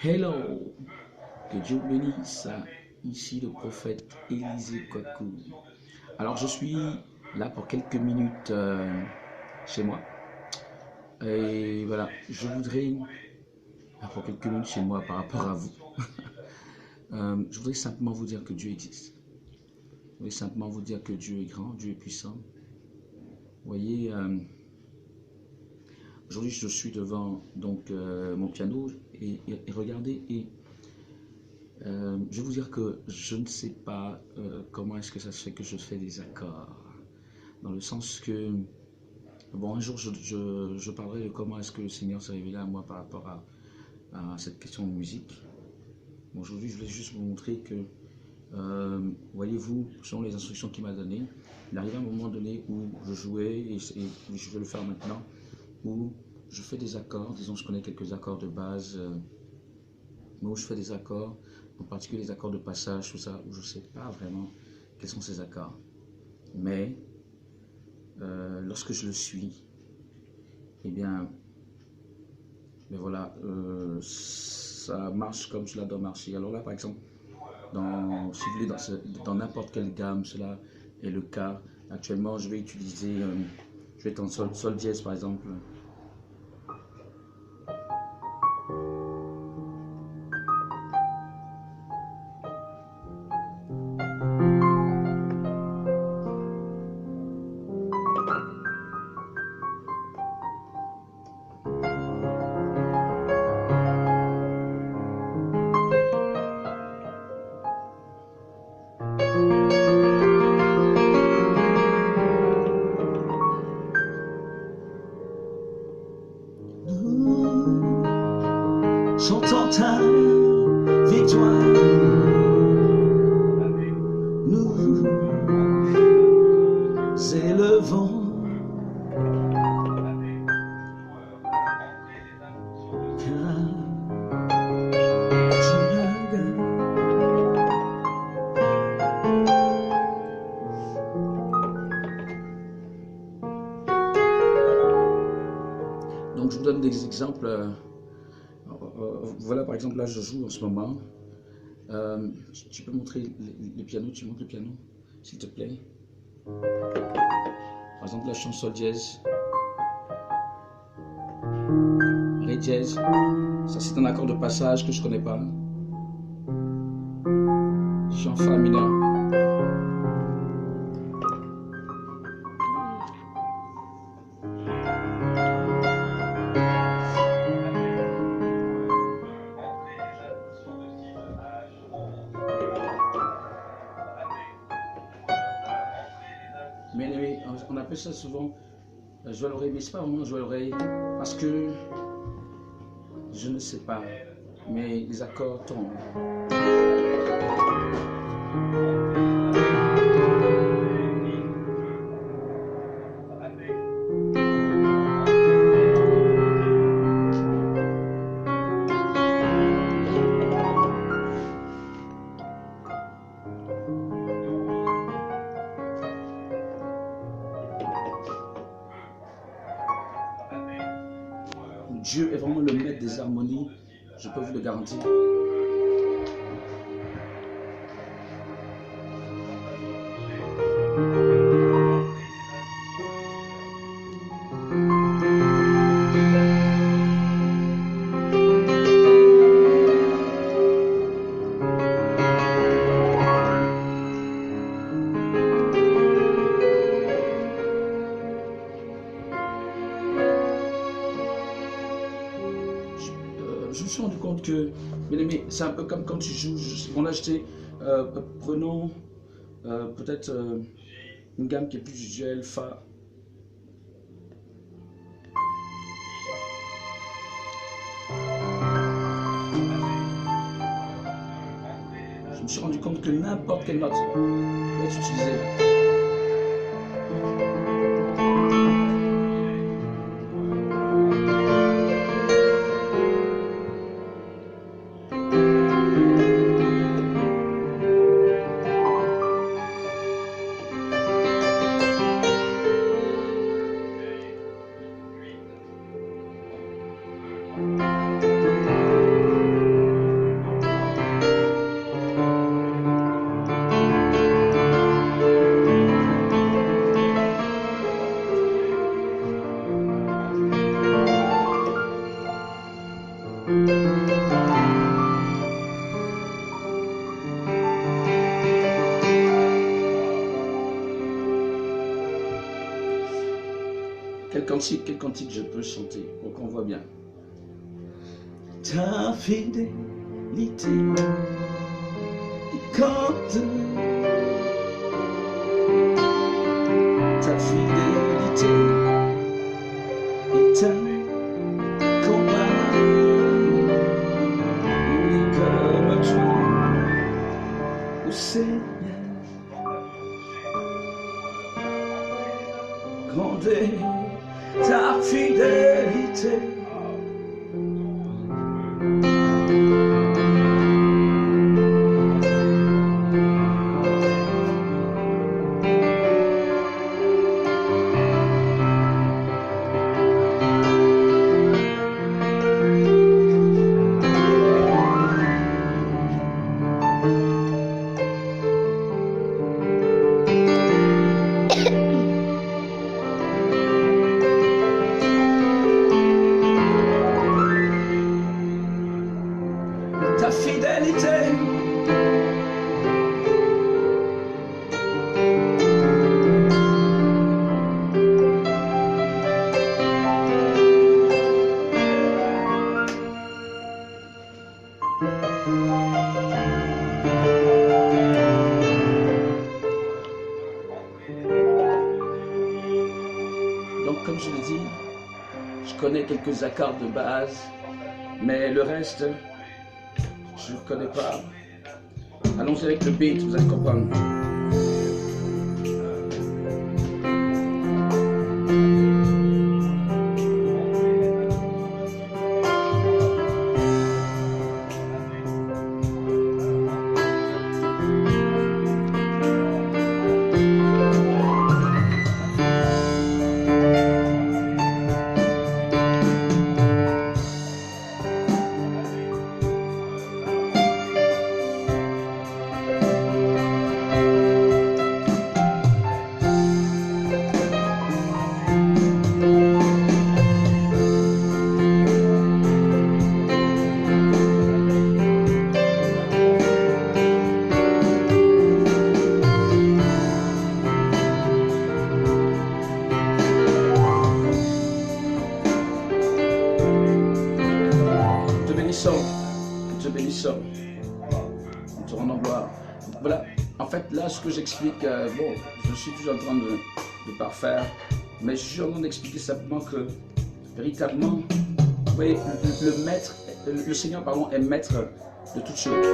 Hello, que Dieu bénisse. Ici le prophète Élisée Kwaku. Alors je suis là pour quelques minutes chez moi. Et voilà, je voudrais, pour quelques minutes chez moi par rapport à vous, je voudrais simplement vous dire que Dieu existe. Je voudrais simplement vous dire que Dieu est grand, Dieu est puissant. Vous voyez, aujourd'hui je suis devant donc mon piano et regardez, et je vais vous dire que je ne sais pas comment est-ce que ça se fait que je fais des accords. Dans le sens que, bon, un jour je parlerai de comment est-ce que le Seigneur s'est révélé à moi par rapport à cette question de musique. Bon, aujourd'hui je voulais juste vous montrer que, voyez-vous, selon les instructions qu'il m'a données, il arrive un moment donné où je jouais, et je vais le faire maintenant, où je fais des accords, disons je connais quelques accords de base, mais où je fais des accords, en particulier les accords de passage, tout ça, où je ne sais pas vraiment quels sont ces accords. Mais lorsque je le suis, eh bien, mais voilà, ça marche comme cela doit marcher. Alors là, par exemple, si vous voulez, dans n'importe quelle gamme, cela est le cas. Actuellement, je vais utiliser, je vais être en sol dièse, par exemple. Chantons ta victoire, nous élevons donc je vous donne des exemples. Voilà, par exemple, là je joue en ce moment. Tu peux montrer le piano, tu montres le piano, s'il te plaît. Par exemple, là je suis en sol dièse, ré dièse. Ça c'est un accord de passage que je connais pas. Je suis en fa mineur. Mais on appelle ça souvent jouer à l'oreille, mais c'est pas vraiment jouer à l'oreille, parce que je ne sais pas, mais les accords tombent. Dieu est vraiment le maître des harmonies, je peux vous le garantir. Je me suis rendu compte que, bien aimé, c'est un peu comme quand tu joues. On a acheté, prenons peut-être une gamme qui est plus usuelle, Fa. Je me suis rendu compte que n'importe quelle note peut être utilisée. Quel cantique je peux chanter pour qu'on voit bien. Ta fidélité compte. Ta fidélité est incomparable. Comme toi, ô Seigneur, grande ta fidélité. Ta fidélité. Donc, comme je l'ai dit, je connais quelques accords de base, mais le reste, je ne connais pas. Allons-y avec le beat, vous allez comprendre. Te bénissons, nous te rendons gloire. Voilà, en fait là ce que j'explique, bon, je suis toujours en train de parfaire, mais je suis en train d'expliquer simplement que véritablement, vous voyez, le Seigneur pardon, est maître de toutes choses.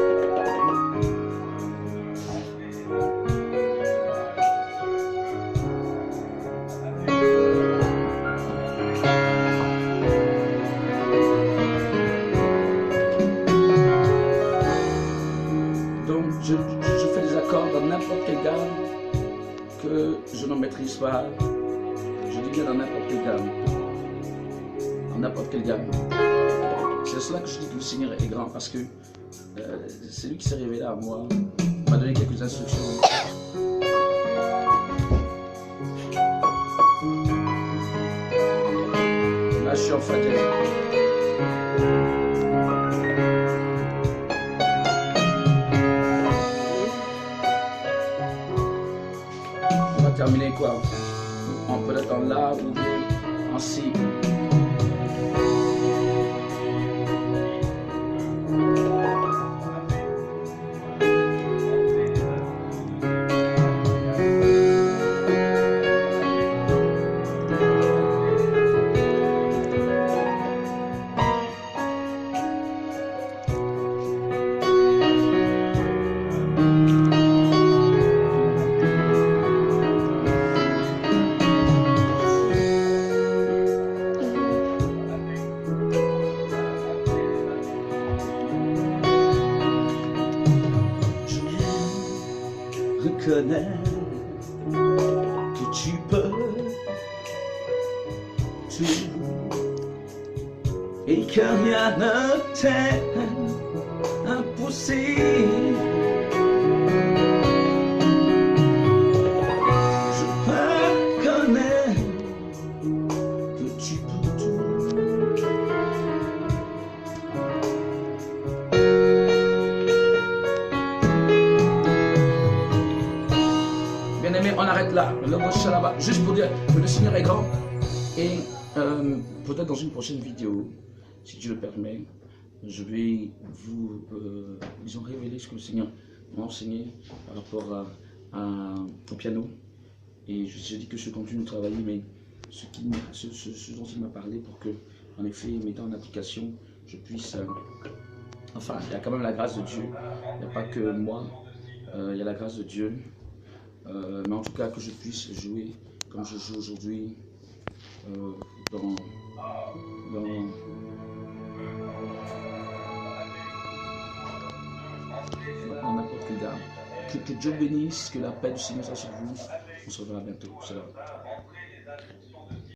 Je fais des accords dans n'importe quelle gamme que je ne maîtrise pas. Je dis bien dans n'importe quelle gamme. Dans n'importe quelle gamme. C'est cela que je dis que le Seigneur est grand, parce que c'est lui qui s'est révélé à moi. Il m'a donné quelques instructions. Là, je suis en fa dièse. Terminer quoi? On peut être en La ou en Si. Reconnais que tu peux tout et que rien ne t'est impossible. Je reconnais que tu peux tout m'arrête là. Juste pour dire que le Seigneur est grand. Et peut-être dans une prochaine vidéo, si Dieu le permet, je vais vous ils ont révélé ce que le Seigneur m'a enseigné par rapport au piano. Et je dis que je continue de travailler, mais ce dont il m'a parlé pour que, en effet, mettant en application, je puisse... enfin, il y a quand même la grâce de Dieu. Il n'y a pas que moi, il y a la grâce de Dieu. Mais en tout cas, que je puisse jouer comme je joue aujourd'hui dans n'importe quel gars. Que Dieu bénisse, que la paix du Seigneur soit sur vous. On se reverra bientôt. Salam.